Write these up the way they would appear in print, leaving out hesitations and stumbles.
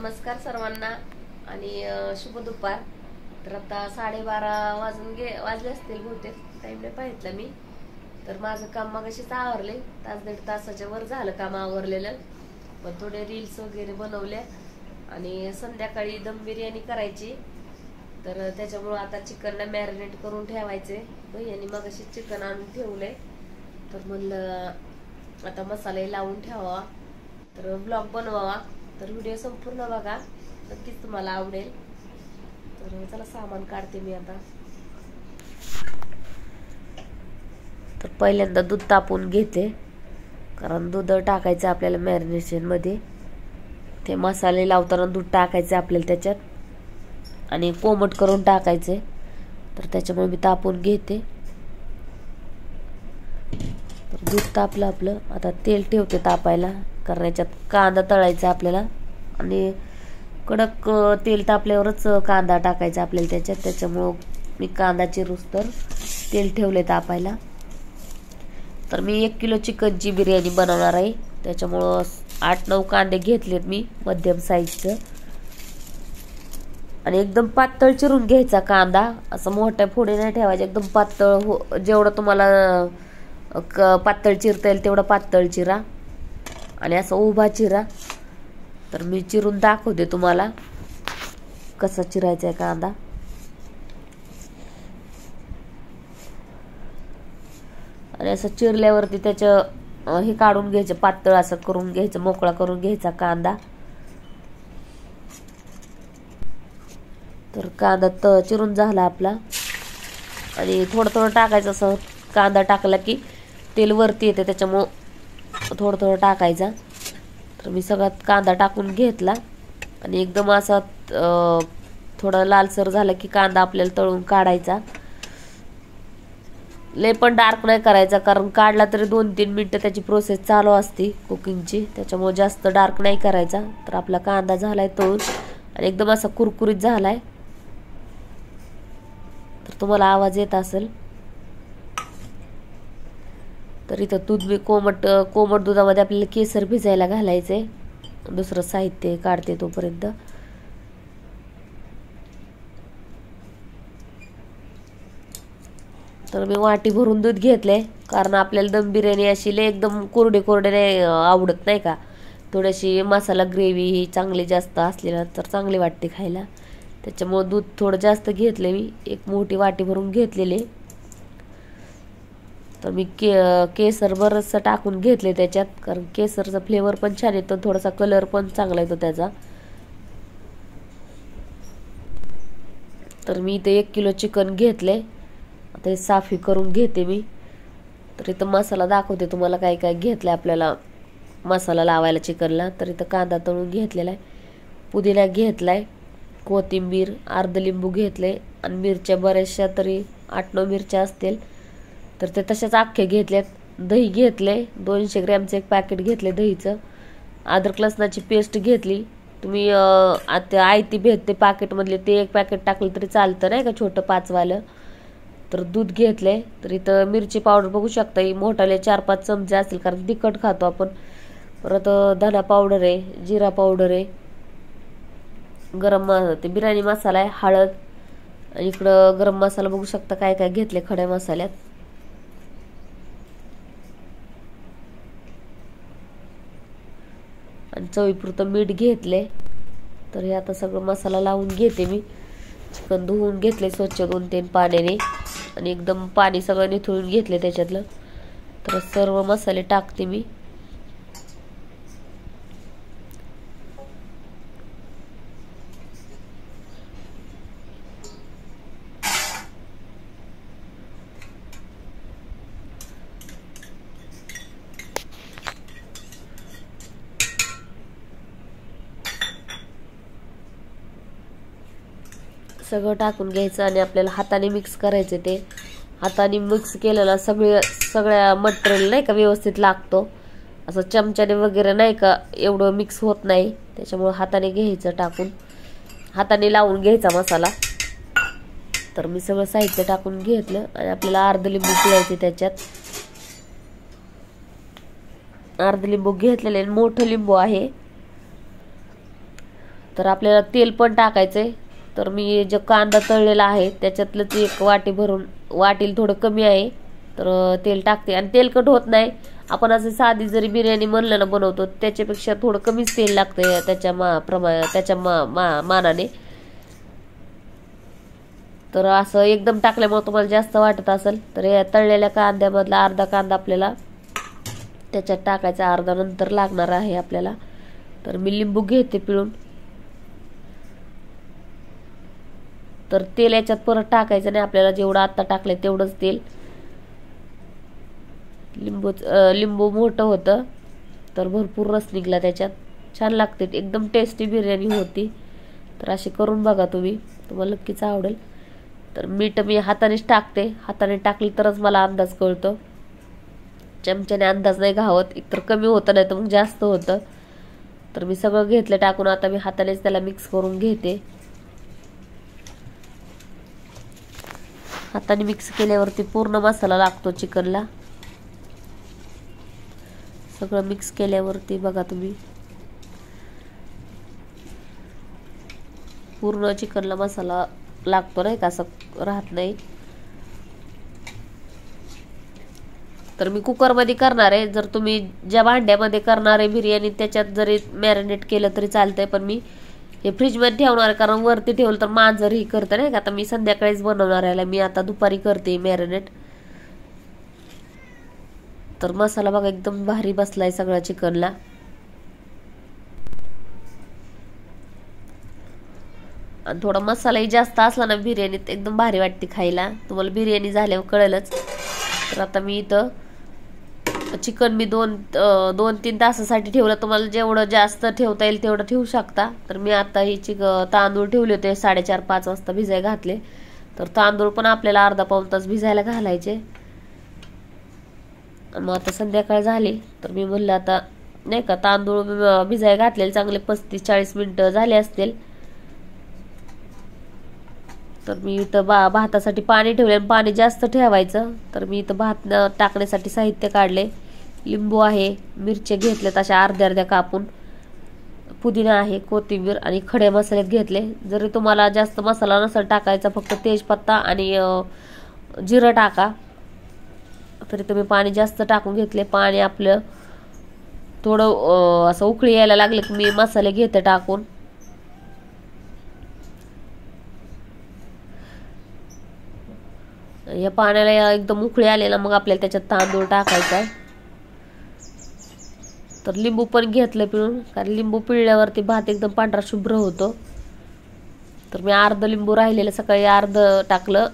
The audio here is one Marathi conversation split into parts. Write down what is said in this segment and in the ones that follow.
नमस्कार सर्वांना आणि शुभ दुपार। तर आता 12:30 वाजले असतील बहुतेक, टाइम नाही पाहितला मी। तर माझं काम मगाशीच आवरले, तास दीड तासाच्या वर झालं काम आवरलेलं। पण थोडे रील्स वगैरे बनवले आणि संध्याकाळी दम बिर्याणी करायची। तर त्याच्यामुळे आता चिकनला मॅरिनेट करून ठेवायचे। भैयानी मगाशी चिकन आणून ठेवलंय, तर म्हणलं आता मसाले लावून ठेवावा, तर ब्लॉग बनवावा। तर व्हिडिओ संपूर्ण बघा, नक्कीच तुम्हाला आवडेल। तर चला सामान काढते मी आता। तर पहिल्यांदा दूध तापवून घेते, कारण दूध टाकायचं आपल्याला मॅरिनेशन मध्ये। ते मसाले लावताना दूध टाकायचे आपल्याला त्याच्यात, आणि कोमट करून टाकायचे। तर त्याच्यामुळे मी तापवून घेते। तर दूध तापलं आपलं, आता तेल ठेवते तापायला, कारण याच्यात कांदा तळायचा आपल्याला। आणि कडक तेल तापल्यावरच कांदा टाकायचा आपल्याला त्याच्यात, त्याच्यामुळे मी कांदा चिरूस्तर तेल ठेवले तापायला। तर मी 1 किलो चिकनची बिर्याणी बनवणार आहे, त्याच्यामुळे 8-9 कांदे घेतलेत मी मध्यम साईजचं। आणि एकदम पातळ चिरून घ्यायचा कांदा, असं मोठ्या फोडी नाही ठेवायचे, एकदम पातळ जेवढं तुम्हाला पातळ चिरता येईल तेवढा पातळ चिरा, आणि असं उभा चिरा। तर मी चिरून दाखवते तुम्हाला कसा चिरायचा आहे कांदा। आणि असं चिरल्यावरती त्याचं हे काढून घ्यायचं, पातळ असं करून घ्यायचं, मोकळा करून घ्यायचा कांदा। तर कांदा चिरून झाला आपला, आणि थोडं थोडं टाकायचं। असं कांदा टाकला की तेल वरती येते, त्याच्यामुळं थोडं थोडं टाकायचा। तर मी सगळा कांदा टाकून घेतला, आणि एकदम असा थोडा लालसर झाला की कांदा आपल्याला तळून काढायचा। लय पण डार्क नाही करायचा, कारण काढला तरी 2-3 मिनिटं त्याची प्रोसेस चालू असते कुकिंगची, त्याच्यामुळे जास्त डार्क नाही करायचा। तर आपला कांदा झालाय तळून, आणि एकदम असा कुरकुरीत झालाय। तर तुम्हाला आवाज येत असेल। तर इथं दूध मी कोमट दुधामध्ये आपल्याला केसर भिजायला घालायचे। दुसरं साहित्य काढते तोपर्यंत। तर मी वाटी भरून दूध घेतले, कारण आपल्याला दम बिर्याणी अशी लय एकदम कोरडे नाही आवडत, नाही का। थोडीशी मसाला ग्रेव्ही ही चांगली जास्त असलेला तर चांगली वाटते खायला, त्याच्यामुळे दूध थोडं जास्त घेतले मी, 1 मोठी वाटी भरून घेतलेले। तर मी केसर बरंचसं टाकून घेतले त्याच्यात, कारण केसरचा फ्लेवर पण छान येतो, थोडासा कलर पण चांगला येतो त्याचा। तर मी इथे 1 किलो चिकन घेतले, आता हे साफी करून घेते मी। तर इथं मसाला दाखवते तुम्हाला काय काय घेतलंय आपल्याला मसाला लावायला चिकनला। तर इथं कांदा तळून घेतलेला आहे, पुदिना घेतलाय, कोथिंबीर, अर्ध लिंबू घेतले, आणि मिरच्या बऱ्याचशा तरी 8-9 मिरच्या असतील, तर ते तशाच अख्खे घेतल्यात। दही घेतले, 200 ग्रॅमचं 1 पॅकेट घेतले दहीचं। अद्रक लसणाची पेस्ट घेतली, तुम्ही आता आयती भेटते पॅकेटमधले ते 1 पॅकेट टाकलं तरी चालतं, नाही का, छोटं 5 वालं। तर दूध घेतले, तर इथं मिरची पावडर बघू शकता, ही मोठाले 4-5 चमचे असतील, कारण तिखट खातो आपण। परत धना पावडर आहे, जिरा पावडर आहे, ते बिर्याणी मसाला आहे, हळद, आणि इकडं गरम मसाला बघू शकता काय काय घेतले खड्या मसाल्यात। आणि चवीपुरतं मीठ घेतले। तर हे आता सगळं मसाला लावून घेते मी। चिकन धुवून घेतले स्वच्छ 2-3 पाण्याने, आणि एकदम पाणी सगळं निथळून घेतले त्याच्यातलं। तर सर्व मसाले टाकते मी। सगळं टाकून घ्यायचं, आणि आपल्याला हाताने मिक्स करायचं। ते हाताने मिक्स केलेला सगळ्या मटेरियल नाही का व्यवस्थित लागतो, असं चमच्याने वगैरे नाही का एवढं मिक्स होत नाही, त्याच्यामुळे हाताने घ्यायचं टाकून, हाताने लावून घ्यायचा मसाला। तर मी सगळं साहित्य टाकून घेतलं, आणि आपल्याला अर्ध लिंबू पिळायचे त्याच्यात। अर्ध लिंबू घेतलेले, मोठं लिंबू आहे। तर आपल्याला तेल पण टाकायचंय. तर मी जो कांदा तळलेला आहे त्याच्यातलंच एक वाटी भरून, वाटीला थोडं कमी आहे तर तेल टाकते. आणि तेलकट होत नाही. आपण असं साधी जरी बिर्याणी म्हणलं ना बनवतो त्याच्यापेक्षा थोडं कमीच तेल लागतंय त्याच्या मानाने. तर असं एकदम टाकल्यामुळे तुम्हाला जास्त वाटत असेल तर या तळलेल्या कांद्यामधला अर्धा कांदा आपल्याला त्याच्यात टाकायचा, अर्धा नंतर लागणार आहे आपल्याला. तर मी लिंबू घेते पिळून. तर तेल याच्यात परत टाकायचं नाही आपल्याला, जेवढं आता टाकलंय तेवढंच तेल. लिंबू मोठं होतं तर भरपूर रस निघला त्याच्यात, छान लागते, एकदम टेस्टी बिर्याणी होती. तर अशी करून बघा तुम्ही, तुम्हाला नक्कीच आवडेल. तर मीठ मी हातानेच टाकते, हाताने टाकली तरच मला अंदाज कळतो, चमच्याने अंदाज नाही घावत, एकतर कमी होतं नाही तर मग जास्त होतं. तर मी सगळं घेतलं टाकून, आता मी हातानेच त्याला मिक्स करून घेते. हाताने मिक्स केल्यावरती पूर्ण मसाला लागतो चिकनला. सगळं मिक्स केल्यावरती बघा तुम्ही पूर्ण चिकनला मसाला लागतो नाही का, असं राहत नाही. तर मी कुकरमध्ये करणार आहे. जर तुम्ही ज्या भांड्यामध्ये करणार आहे बिर्याणी त्याच्यात जरी मॅरिनेट केलं तरी चालतंय, पण मी हे फ्रीजमध्ये ठेवणार आहे कारण वरती ठेवलं तर मांजर ही करतं नाही का. आता मी संध्याकाळीच बनवणार आहे, मी आता दुपारी करते मॅरिनेट. तर मसाला बघा एकदम भारी बसलाय सगळा चिकनला. आणि थोडा मसालाही जास्त असला ना बिर्याणीत एकदम भारी वाटते खायला, तुम्हाला बिर्याणी झाल्यावर कळेलच. तर आता मी इथं चिकन मी 2-3 तासासाठी ठेवलं, तुम्हाला जेवढं जास्त ठेवता येईल तेवढं ठेवू शकता. तर मी आता ही तांदूळ ठेवले होते 4:30-5 वाजता भिजाय घातले. तर तांदूळ पण आपल्याला अर्धा-पाऊण तास भिजायला घालायचे. मग आता संध्याकाळ झाली तर मी म्हणलं आता नाही का तांदूळ भिजाय घातलेले चांगले 35-40 मिनिटं झाले असतील. तर मी इथं भातासाठी पाणी ठेवले, पाणी जास्त ठेवायचं. तर मी इथं भात टाकण्यासाठी साहित्य काढले. लिंबू आहे, मिरच्या घेतल्यात अशा अर्ध्या कापून, पुदिना आहे, कोथिंबीर आणि खडे मसाले घेतले. जरी तुम्हाला जास्त मसाला नसेल टाकायचा, फक्त तेजपत्ता आणि जिरं टाका, तरी तुम्ही पाणी जास्त टाकून घेतले. पाणी आपलं थोडं असं उकळी यायला लागले की मी मसाले घेते टाकून. या पाण्याला एकदम उकळी आलेला मग आपल्याला त्याच्यात तांदूळ टाकायचा आहे. तर लिंबू पण घेतलं पिळून, कारण लिंबू पिळल्यावरती भात एकदम पांढरा शुभ्र होतो. तर मी अर्ध लिंबू राहिलेलं सकाळी अर्ध टाकलं,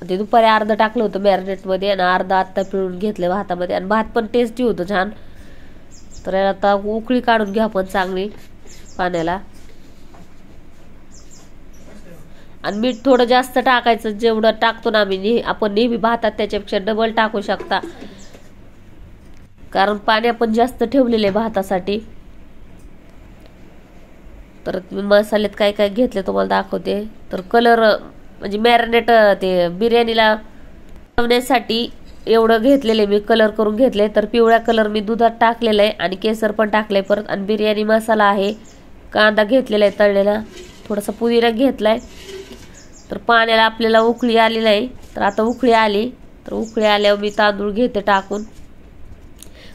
ते दुपारी अर्ध टाकलं होतं मॅरिनेटमध्ये आणि अर्ध आत्ता पिळून घेतलं भातामध्ये. आणि भात पण टेस्टी होतो छान. तर आता उकळी काढून घ्या आपण चांगली पाण्याला. आणि मीठ थोडं जास्त टाकायचं, जेवढं टाकतो ना आम्ही आपण नेहमी भातात त्याच्यापेक्षा डबल टाकू शकता, कारण पाणी आपण जास्त ठेवलेले भातासाठी. तर मसाल्यात काय काय घेतले तुम्हाला दाखवते. तर कलर म्हणजे मॅरिनेट ते बिर्याणीला बनवण्यासाठी एवढं घेतलेले मी कलर करून घेतले. तर पिवळा कलर मी दुधात टाकलेला आहे आणि केसर पण टाकलंय परत. आणि बिर्याणी मसाला आहे, कांदा घेतलेला आहे तळलेला, थोडासा पुदिना घेतलाय. तर पाण्याला आपल्याला उकळी आलेली आहे. तर आता उकळी आली, तर उकळी आल्यावर मी तांदूळ घेते टाकून.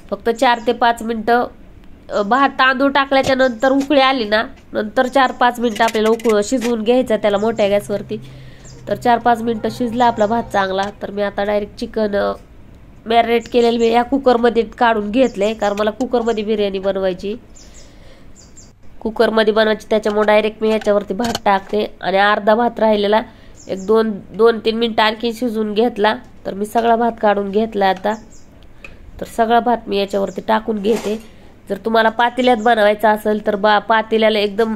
फक्त 4 ते 5 मिनिटं भात तांदूळ टाकल्याच्या नंतर उकळी आली ना, नंतर 4-5 मिनिटं आपल्याला शिजवून घ्यायचं त्याला मोठ्या गॅसवरती. तर 4-5 मिनिटं शिजला आपला भात चांगला. तर मी आता डायरेक्ट चिकन मॅरिनेट केलेलं मी या कुकरमध्ये काढून घेतले, कारण मला कुकरमध्ये बिर्याणी बनवायची, त्याच्यामुळे डायरेक्ट मी याच्यावरती भात टाकते. आणि अर्धा भात राहिलेला 2-3 मिनिटं आणखी शिजवून घेतला. तर मी सगळा भात काढून घेतला आता. तर सगळा भात मी याच्यावरती टाकून घेते. जर तुम्हाला पातेल्यात बनवायचं असेल तर पातेल्याला एकदम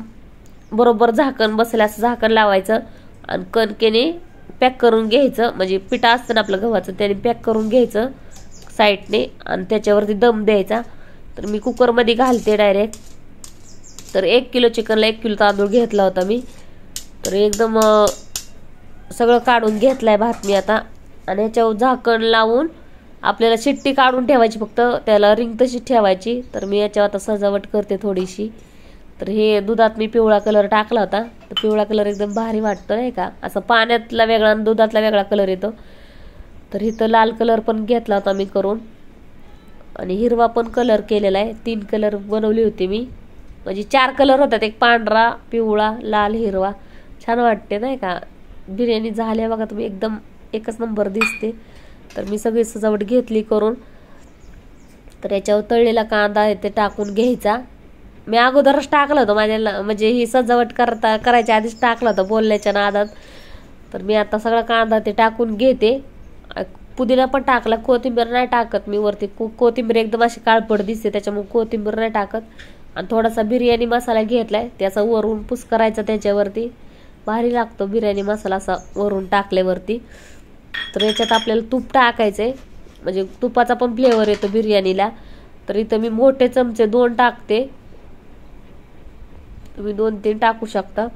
बरोबर झाकण बसेल असं झाकण लावायचं आणि कणकेने पॅक करून घ्यायचं, म्हणजे पिठा असतं ना आपलं गव्हाचं त्याने पॅक करून घ्यायचं साईडने आणि त्याच्यावरती दम द्यायचा. तर मी कुकरमध्ये घालते डायरेक्ट. तर 1 किलो चिकनला 1 किलो तांदूळ घेतला होता मी. तर एकदम सगळं काढून घेतलंय भात मी आता. आणि ह्याच्यावर झाकण लावून आपल्याला शिट्टी काढून ठेवायची, फक्त त्याला रिंग तशी ठेवायची. तर मी याच्यावर आता सजावट करते थोडीशी. तर हे दुधात मी पिवळा कलर टाकला होता, तर पिवळा कलर एकदम भारी वाटतो नाही का, असं पाण्यातला वेगळा आणि दुधातला वेगळा कलर येतो. तर इथं लाल कलर पण घेतला होता मी करून, आणि हिरवा पण कलर केलेला आहे. 3 कलर बनवली होती मी, म्हणजे 4 कलर होतात, एक पांढरा, पिवळा, लाल, हिरवा. छान वाटते नाही का. बिर्याणी झाली बघा तुम्ही, एकदम एकच नंबर दिसते. तर मी सगळी सजावट घेतली करून. तर याच्यावर तळलेला कांदा आहे ते टाकून घ्यायचा. मी अगोदरच टाकलं होतं माझ्या, म्हणजे ही सजावट करायच्या आधीच टाकलं होतं बोलण्याच्या नादात. तर मी आता सगळा कांदा ते टाकून घेते. पुदिना पण टाकला, कोथिंबीर नाही टाकत मी वरती. कोथिंबीर एकदम अशी काळपट दिसते, त्याच्यामुळे कोथिंबीर नाही टाकत. आणि थोडासा बिर्याणी मसाला घेतलाय, त्याचा वरून पुस करायचा त्याच्यावरती. भारी लागतो बिर्याणी मसाला असा वरून टाकल्यावरती. तर याच्यात आपल्याला तूप टाकायचंय, म्हणजे तुपाचा पण फ्लेवर येतो बिर्याणीला. तर इथं मी मोठे चमचे 2 टाकते, तुम्ही 2-3 टाकू शकता.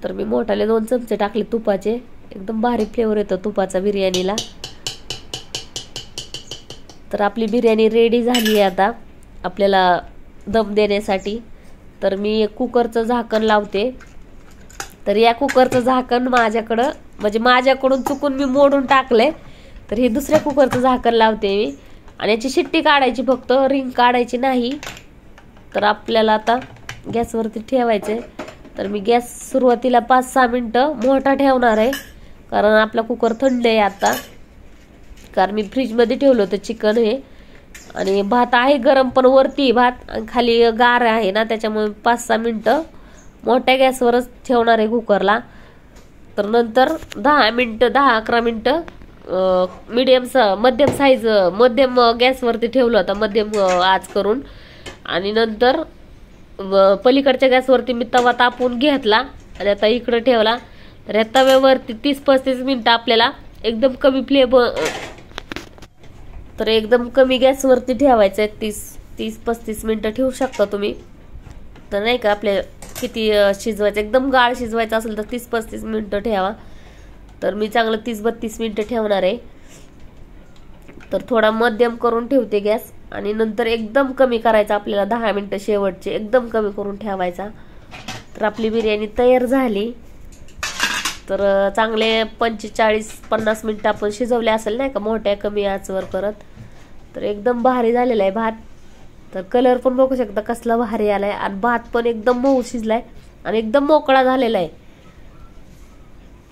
तर मी मोठाले 2 चमचे टाकले तुपाचे. एकदम भारी फ्लेवर येतो तुपाचा बिर्याणीला. तर आपली बिर्याणी रेडी झाली आहे आता आपल्याला दम देण्यासाठी. तर मी एक कुकरचं झाकण लावते. तर या कुकरचं झाकण माझ्याकडं, म्हणजे माझ्याकडून चुकून मी मोडून टाकले, तर हे दुसऱ्या कुकरचं झाकण लावते मी. आणि याची शिट्टी काढायची फक्त, रिंग काढायची नाही. तर आपल्याला आता गॅसवरती ठेवायचे. तर मी गॅस सुरुवातीला 5-6 मिनटं मोठा ठेवणार आहे, कारण आपला कुकर थंड आहे आता. कारण मी फ्रीजमध्ये ठेवलं होतं चिकन हे, आणि भात आहे गरम, पण वरती भात आणि खाली गार आहे ना, त्याच्यामुळे 5-6 मिनटं मोठ्या गॅसवरच ठेवणार आहे कुकरला. तर नंतर 10-11 मिनटं मध्यम गॅसवरती ठेवलं होतं, मध्यम आच करून. आणि नंतर पलीकडच्या गॅसवरती मी तवा तापून घेतला आणि आता इकडे ठेवला. तर या तव्यावरती 30-35 मिनिटं आपल्याला एकदम कमी गॅसवरती ठेवायचं आहे. 30-35 मिनिटं ठेवू शकता तुम्ही. तर नाही का, आपल्या किती शिजवायचं, एकदम गाळ शिजवायचं असेल तर 30-35 मिनिटं ठेवा. तर मी चांगलं 30-32 मिनिटं ठेवणार आहे. तर थोडा मध्यम करून ठेवते गॅस, आणि नंतर एकदम कमी करायचा आपल्याला. 10 मिनिटं शेवटचे एकदम कमी करून ठेवायचा. तर आपली बिर्याणी तयार झाली. तर चांगले 45-50 मिनिटं आपण शिजवले असेल नाही का, मोठ्या कमी आचवर करत. तर एकदम भारी झालेला आहे भात. तर कलर पण बघू शकता कसला भारी आलाय, आणि भात पण एकदम मऊ शिजलाय आणि एकदम मोकळा झालेला आहे.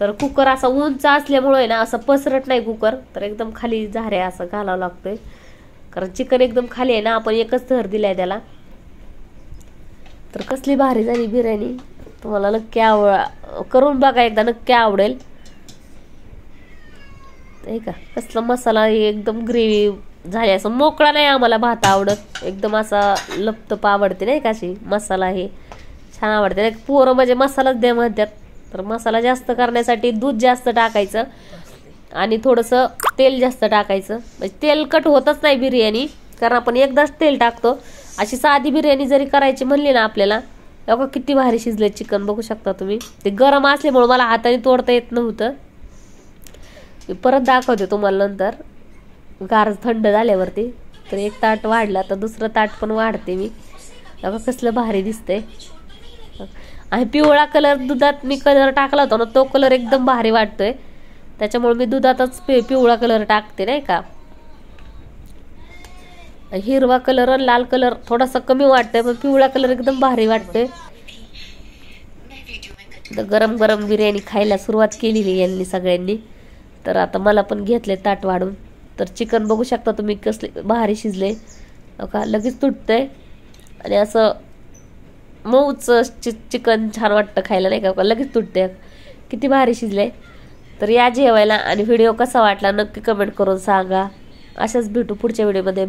तर कुकर असा उंच असल्यामुळे ना असं पसरट नाही कुकर. तर एकदम खाली झाऱ्या असं घालावं लागतोय, कारण चिकन एकदम खाली आहे ना, आपण एकच थर दिलाय त्याला. तर कसली भारी झाली बिर्याणी, तुम्हाला नक्की करून बघा एकदा, नक्की आवडेल. नाही का, कसला मसाला एकदम ग्रेव्ही झाली, असं मोकळा नाही आम्हाला भात आवडत, एकदम असा लपतप आवडते नाही का, अशी मसाला हे छान आवडते. पोरं म्हणजे मसालाच द्या म्हणतात. तर मसाला जास्त करण्यासाठी दूध जास्त टाकायचं आणि थोडंसं तेल जास्त टाकायचं, म्हणजे तेलकट होतच नाही बिर्याणी, कारण आपण एकदाच तेल टाकतो. अशी साधी बिर्याणी जरी करायची म्हणली ना आपल्याला, बघा किती भारी शिजले चिकन, बघू शकता तुम्ही. ते गरम असल्यामुळे मला हाताने तोडता येत नव्हतं. मी परत दाखवते तुम्हाला नंतर गार थंड झाल्यावरती. तर एक ताट वाढला, तर दुसरं ताट पण वाढते मी. बघा कसलं भारी दिसतंय. आणि पिवळा कलर दुधात मी कलर टाकला होता ना, तो कलर एकदम भारी वाटतोय, त्याच्यामुळे मी दुधातच पिवळा कलर टाकते नाही का. हिरवा कलर आणि लाल कलर थोडासा कमी वाटतोय, पण पिवळा कलर एकदम भारी वाटतोय. तर गरम गरम बिर्याणी खायला सुरुवात केलेली यांनी सगळ्यांनी. तर आता मला पण घेतले ताट वाढून. तर चिकन बघू शकता तुम्ही कसले भारी शिजले, का लगेच तुटतंय आणि असं मऊच चिकन छान वाटतं खायला नाही का, लगेच तुटते, किती भारी शिजले. तर या जेवायला, आणि व्हिडिओ कसा वाटला नक्की कमेंट करून सांगा. अशाच भेटू पुढच्या व्हिडिओमध्ये.